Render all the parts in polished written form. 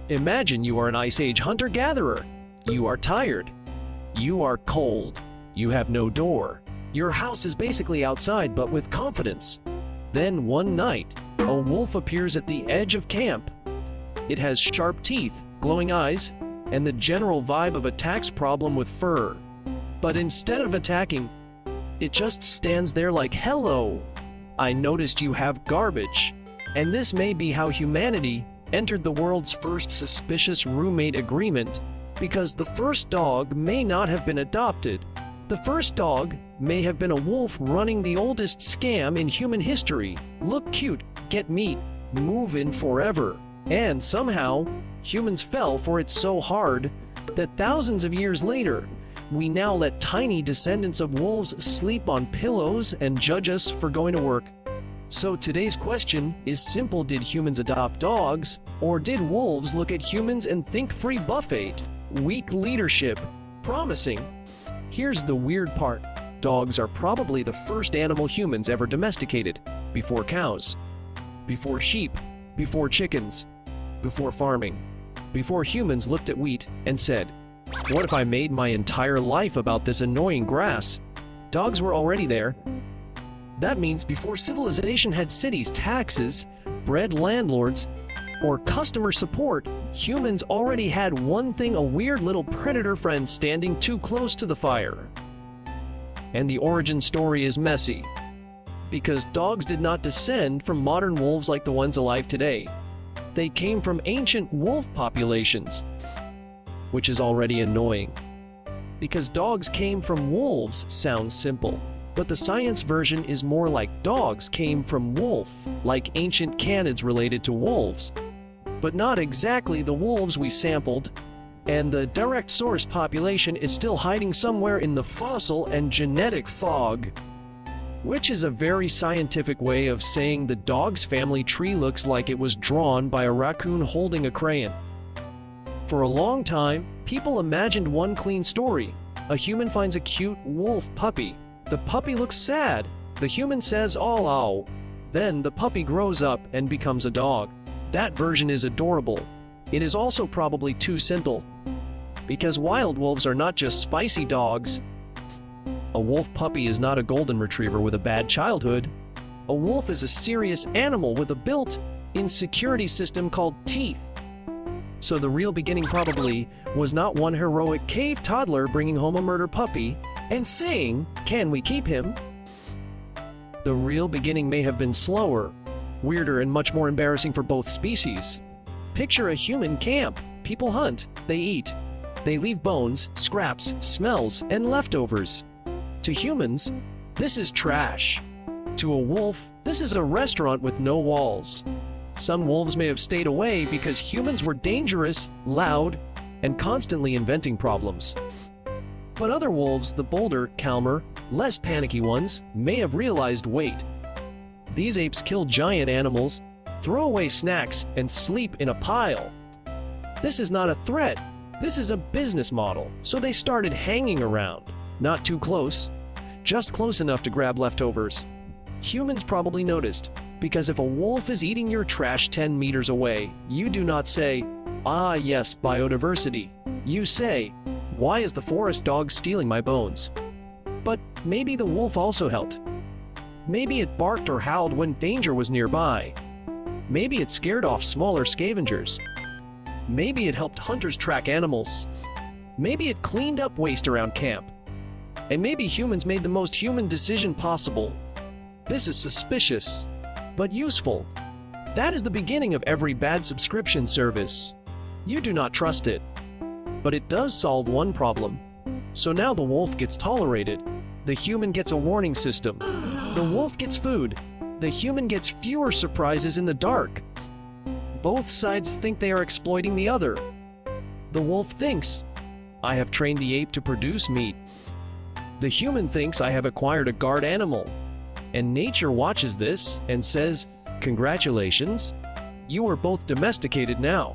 Imagine you are an Ice Age hunter-gatherer. You are tired. You are cold. You have no door. Your house is basically outside, but with confidence. Then one night, a wolf appears at the edge of camp. It has sharp teeth, glowing eyes, and the general vibe of a tax problem with fur. But instead of attacking, it just stands there like, "Hello, I noticed you have garbage." And this may be how humanity entered the world's first suspicious roommate agreement, because the first dog may not have been adopted. The first dog may have been a wolf running the oldest scam in human history. Look cute, get meat, move in forever. And somehow, humans fell for it so hard that thousands of years later, we now let tiny descendants of wolves sleep on pillows and judge us for going to work. So today's question is simple: did humans adopt dogs, or did wolves look at humans and think free buffet? Weak leadership. Promising. Here's the weird part. Dogs are probably the first animal humans ever domesticated. Before cows. Before sheep. Before chickens. Before farming. Before humans looked at wheat and said, "What if I made my entire life about this annoying grass?" Dogs were already there. That means before civilization had cities, taxes, bred landlords, or customer support, humans already had one thing: a weird little predator friend standing too close to the fire. And the origin story is messy, because dogs did not descend from modern wolves like the ones alive today. They came from ancient wolf populations, which is already annoying. Because dogs came from wolves sounds simple, but the science version is more like dogs came from wolf, like ancient canids related to wolves, but not exactly the wolves we sampled, and the direct source population is still hiding somewhere in the fossil and genetic fog. Which is a very scientific way of saying the dog's family tree looks like it was drawn by a raccoon holding a crayon. For a long time, people imagined one clean story. A human finds a cute wolf puppy. The puppy looks sad. The human says, "Oh, oh." Then the puppy grows up and becomes a dog. That version is adorable. It is also probably too simple, because wild wolves are not just spicy dogs. A wolf puppy is not a golden retriever with a bad childhood. A wolf is a serious animal with a built-in security system called teeth. So the real beginning probably was not one heroic cave toddler bringing home a murder puppy and saying, "Can we keep him?" The real beginning may have been slower, weirder, and much more embarrassing for both species. Picture a human camp. People hunt, they eat, they leave bones, scraps, smells, and leftovers. To humans, this is trash. To a wolf, this is a restaurant with no walls. Some wolves may have stayed away because humans were dangerous, loud, and constantly inventing problems. But other wolves, the bolder, calmer, less panicky ones, may have realized, wait, these apes kill giant animals, throw away snacks, and sleep in a pile. This is not a threat. This is a business model. So they started hanging around. Not too close, just close enough to grab leftovers. Humans probably noticed, because if a wolf is eating your trash 10 meters away, you do not say, "Ah yes, biodiversity." You say, "Why is the forest dog stealing my bones?" But maybe the wolf also helped. Maybe it barked or howled when danger was nearby. Maybe it scared off smaller scavengers. Maybe it helped hunters track animals. Maybe it cleaned up waste around camp. And maybe humans made the most human decision possible. This is suspicious, but useful. That is the beginning of every bad subscription service. You do not trust it, but it does solve one problem. So now the wolf gets tolerated. The human gets a warning system. The wolf gets food. The human gets fewer surprises in the dark. Both sides think they are exploiting the other. The wolf thinks, "I have trained the ape to produce meat." The human thinks, "I have acquired a guard animal." And nature watches this and says, "Congratulations, you are both domesticated now."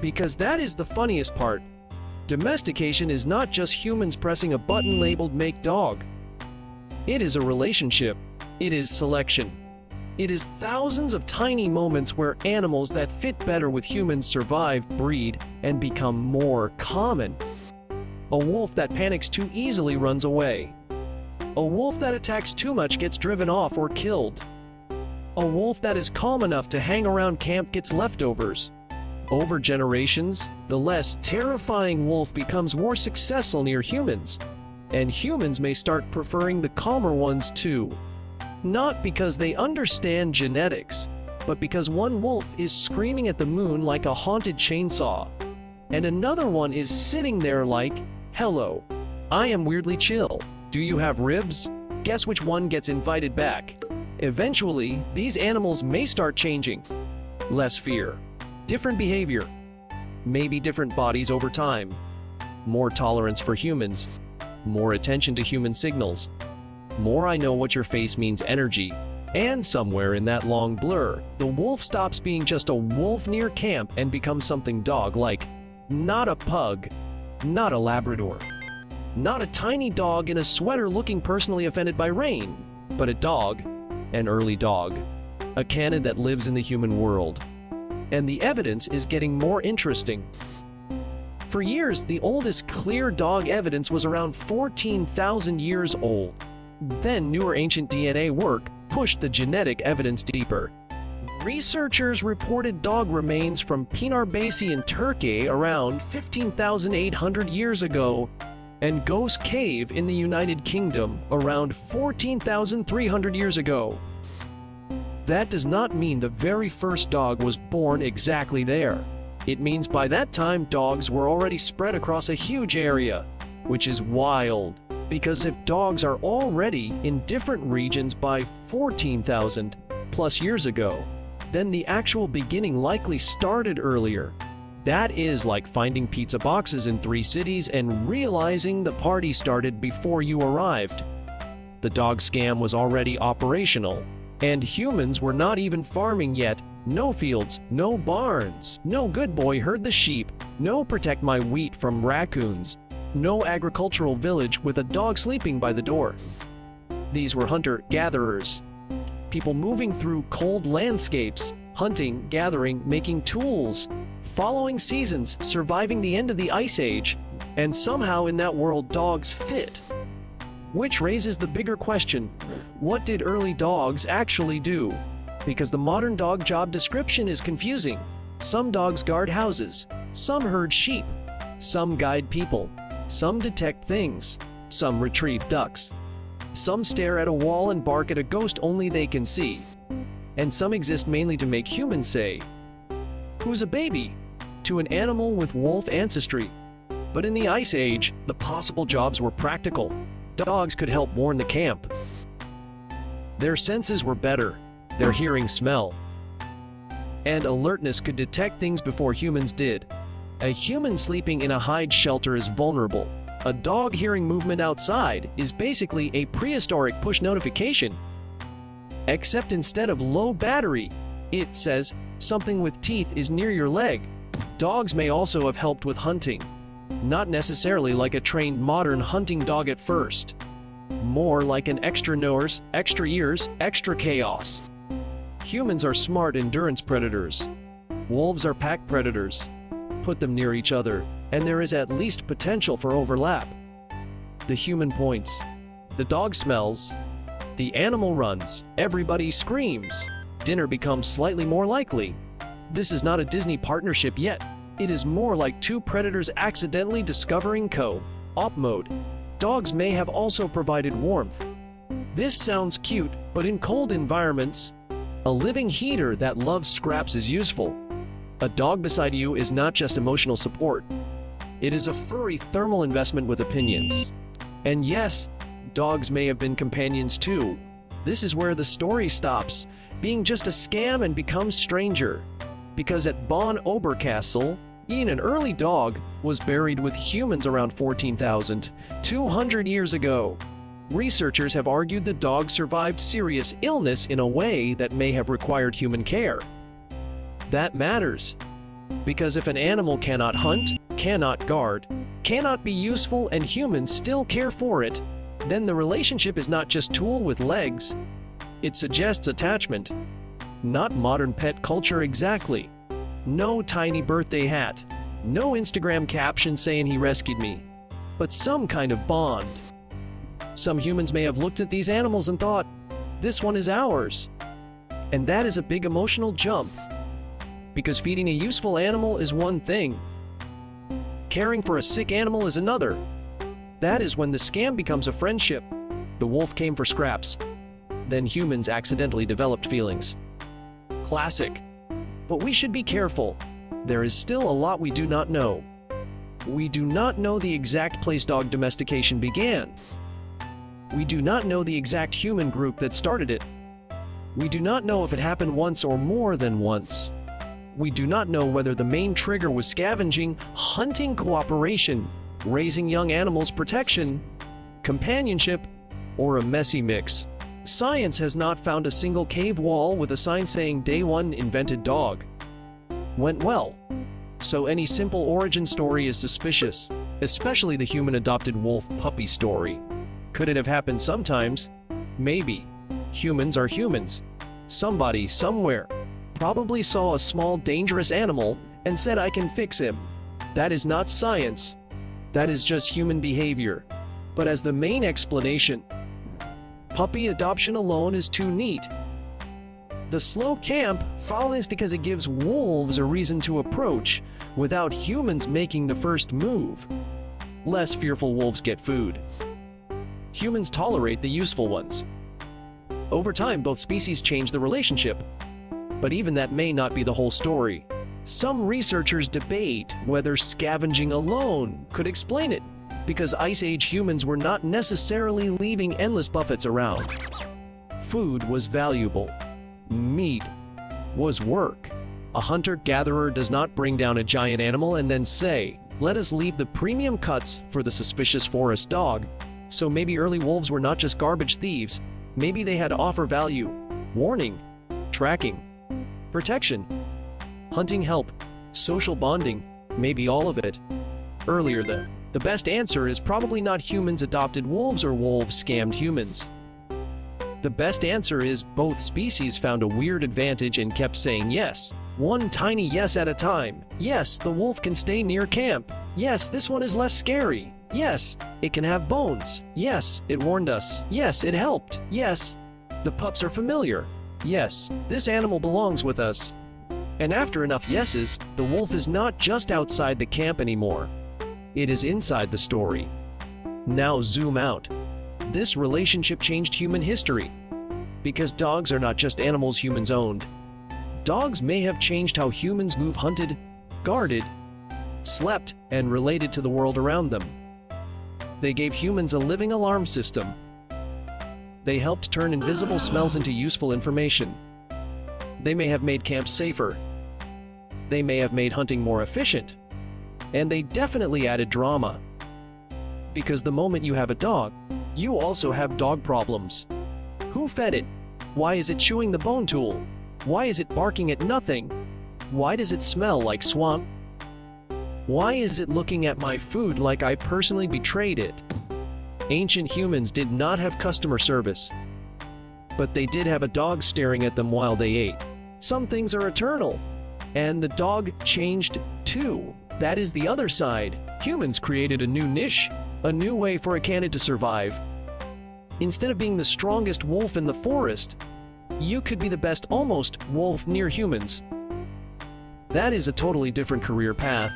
Because that is the funniest part. Domestication is not just humans pressing a button labeled "make dog." It is a relationship. It is selection. It is thousands of tiny moments where animals that fit better with humans survive, breed, and become more common. A wolf that panics too easily runs away. A wolf that attacks too much gets driven off or killed. A wolf that is calm enough to hang around camp gets leftovers. Over generations, the less terrifying wolf becomes more successful near humans, and humans may start preferring the calmer ones too. Not because they understand genetics, but because one wolf is screaming at the moon like a haunted chainsaw, and another one is sitting there like, "Hello, I am weirdly chill. Do you have ribs?" Guess which one gets invited back? Eventually, these animals may start changing. Less fear, different behavior, maybe different bodies over time, more tolerance for humans, more attention to human signals, more "I know what your face means" energy. And somewhere in that long blur, the wolf stops being just a wolf near camp and becomes something dog-like. Not a pug, not a Labrador, not a tiny dog in a sweater looking personally offended by rain, but a dog, an early dog, a canid that lives in the human world. And the evidence is getting more interesting. For years, the oldest clear dog evidence was around 14,000 years old. Then newer ancient DNA work pushed the genetic evidence deeper. Researchers reported dog remains from Pınarbaşı in Turkey around 15,800 years ago, and Ghost Cave in the United Kingdom around 14,300 years ago. That does not mean the very first dog was born exactly there. It means by that time dogs were already spread across a huge area, which is wild, because if dogs are already in different regions by 14,000 plus years ago, then the actual beginning likely started earlier. That is like finding pizza boxes in 3 cities and realizing the party started before you arrived. The dog scam was already operational, and humans were not even farming yet. No fields, no barns, no good boy herd the sheep, no protect my wheat from raccoons, no agricultural village with a dog sleeping by the door. These were hunter-gatherers, people moving through cold landscapes, hunting, gathering, making tools, following seasons, surviving the end of the Ice Age, and somehow in that world dogs fit. Which raises the bigger question, what did early dogs actually do? Because the modern dog job description is confusing. Some dogs guard houses, some herd sheep, some guide people, some detect things, some retrieve ducks, some stare at a wall and bark at a ghost only they can see, and some exist mainly to make humans say, "Who's a baby?" to an animal with wolf ancestry. But in the Ice Age, the possible jobs were practical. Dogs could help warn the camp. Their senses were better, their hearing, smell, and alertness could detect things before humans did. A human sleeping in a hide shelter is vulnerable. A dog hearing movement outside is basically a prehistoric push notification. Except instead of low battery, it says something with teeth is near your leg. Dogs may also have helped with hunting. Not necessarily like a trained modern hunting dog at first. More like an extra nose, extra ears, extra chaos. Humans are smart endurance predators. Wolves are pack predators. Put them near each other, and there is at least potential for overlap. The human points. The dog smells. The animal runs. Everybody screams. Dinner becomes slightly more likely. This is not a Disney partnership yet. It is more like 2 predators accidentally discovering co-op mode. Dogs may have also provided warmth. This sounds cute, but in cold environments, a living heater that loves scraps is useful. A dog beside you is not just emotional support. It is a furry thermal investment with opinions. And yes, dogs may have been companions too. This is where the story stops, being just a scam and becomes stranger. Because at Bonn Oberkassel, an early dog was buried with humans around 14,200 years ago. Researchers have argued the dog survived serious illness in a way that may have required human care. That matters. Because if an animal cannot hunt, cannot guard, cannot be useful, and humans still care for it, then the relationship is not just tool with legs. It suggests attachment. Not modern pet culture exactly. No tiny birthday hat. No Instagram caption saying he rescued me. But some kind of bond. Some humans may have looked at these animals and thought, this one is ours. And that is a big emotional jump. Because feeding a useful animal is one thing. Caring for a sick animal is another. That is when the scam becomes a friendship. The wolf came for scraps. Then humans accidentally developed feelings. Classic. But we should be careful. There is still a lot we do not know. We do not know the exact place dog domestication began. We do not know the exact human group that started it. We do not know if it happened once or more than once. We do not know whether the main trigger was scavenging, hunting cooperation, raising young animals protection, companionship, or a messy mix. Science has not found a single cave wall with a sign saying Day 1 invented dog. Went well. So any simple origin story is suspicious, especially the human-adopted wolf puppy story. Could it have happened sometimes? Maybe. Humans are humans. Somebody, somewhere, probably saw a small dangerous animal and said I can fix him. That is not science. That is just human behavior. But as the main explanation, puppy adoption alone is too neat. The slow camp follows because it gives wolves a reason to approach without humans making the first move. Less fearful wolves get food. Humans tolerate the useful ones. Over time, both species change the relationship. But even that may not be the whole story. Some researchers debate whether scavenging alone could explain it, because Ice Age humans were not necessarily leaving endless buffets around. Food was valuable. Meat was work. A hunter-gatherer does not bring down a giant animal and then say, let us leave the premium cuts for the suspicious forest dog. So maybe early wolves were not just garbage thieves. Maybe they had to offer value, warning, tracking, protection, hunting help, social bonding, maybe all of it. Earlier, the best answer is probably not humans adopted wolves or wolves scammed humans. The best answer is both species found a weird advantage and kept saying yes. One tiny yes at a time. Yes, the wolf can stay near camp. Yes, this one is less scary. Yes, it can have bones. Yes, it warned us. Yes, it helped. Yes, the pups are familiar. Yes, this animal belongs with us. And after enough yeses, the wolf is not just outside the camp anymore. It is inside the story. Now zoom out. This relationship changed human history. Because dogs are not just animals humans owned. Dogs may have changed how humans move, hunted, guarded, slept, and related to the world around them. They gave humans a living alarm system. They helped turn invisible smells into useful information. They may have made camps safer. They may have made hunting more efficient. And they definitely added drama. Because the moment you have a dog, you also have dog problems. Who fed it? Why is it chewing the bone tool? Why is it barking at nothing? Why does it smell like swamp? Why is it looking at my food like I personally betrayed it? Ancient humans did not have customer service, but they did have a dog staring at them while they ate. Some things are eternal, and the dog changed too. That is the other side. Humans created a new niche, a new way for a canid to survive. Instead of being the strongest wolf in the forest, you could be the best almost wolf near humans. That is a totally different career path.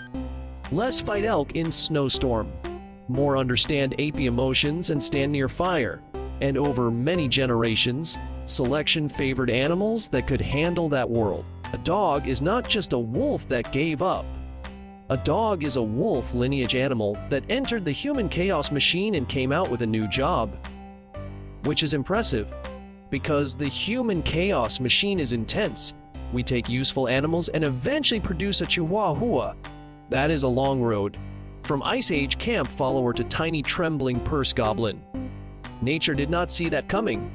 Less fight elk in snowstorm. More understand ape emotions and stand near fire. And over many generations, selection favored animals that could handle that world. A dog is not just a wolf that gave up. A dog is a wolf lineage animal that entered the human chaos machine and came out with a new job. Which is impressive, because the human chaos machine is intense. We take useful animals and eventually produce a chihuahua. That is a long road. From Ice Age camp follower to tiny trembling purse goblin. Nature did not see that coming.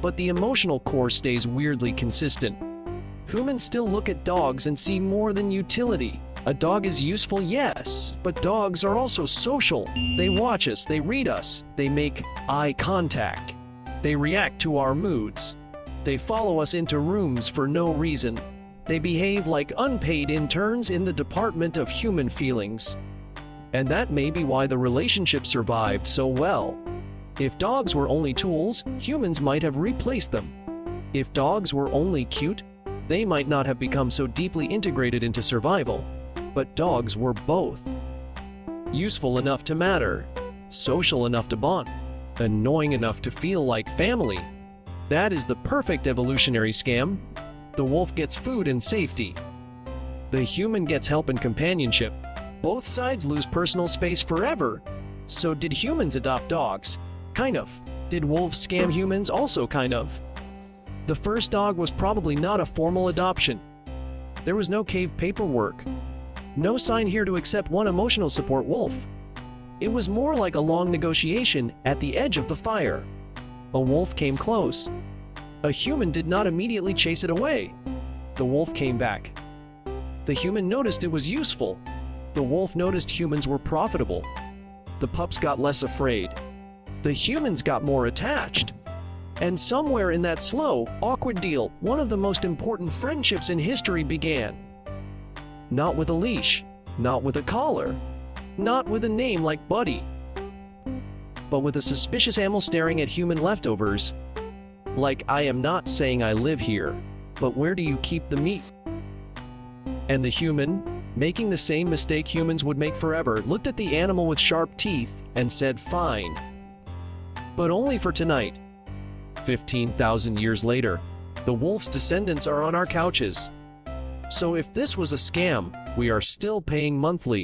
But the emotional core stays weirdly consistent. Humans still look at dogs and see more than utility. A dog is useful, yes, but dogs are also social. They watch us, they read us, they make eye contact. They react to our moods. They follow us into rooms for no reason. They behave like unpaid interns in the Department of Human Feelings. And that may be why the relationship survived so well. If dogs were only tools, humans might have replaced them. If dogs were only cute, they might not have become so deeply integrated into survival. But dogs were both. Useful enough to matter, social enough to bond, annoying enough to feel like family. That is the perfect evolutionary scam. The wolf gets food and safety. The human gets help and companionship. Both sides lose personal space forever. So did humans adopt dogs? Kind of. Did wolves scam humans? Also kind of. The first dog was probably not a formal adoption. There was no cave paperwork. No sign here to accept one emotional support wolf. It was more like a long negotiation at the edge of the fire. A wolf came close. A human did not immediately chase it away. The wolf came back. The human noticed it was useful. The wolf noticed humans were profitable. The pups got less afraid. The humans got more attached. And somewhere in that slow, awkward deal, one of the most important friendships in history began. Not with a leash, not with a collar, not with a name like Buddy, but with a suspicious animal staring at human leftovers. Like, I am not saying I live here, but where do you keep the meat? And the human, making the same mistake humans would make forever, looked at the animal with sharp teeth and said, fine. But only for tonight. 15,000 years later, the wolf's descendants are on our couches. So if this was a scam, we are still paying monthly.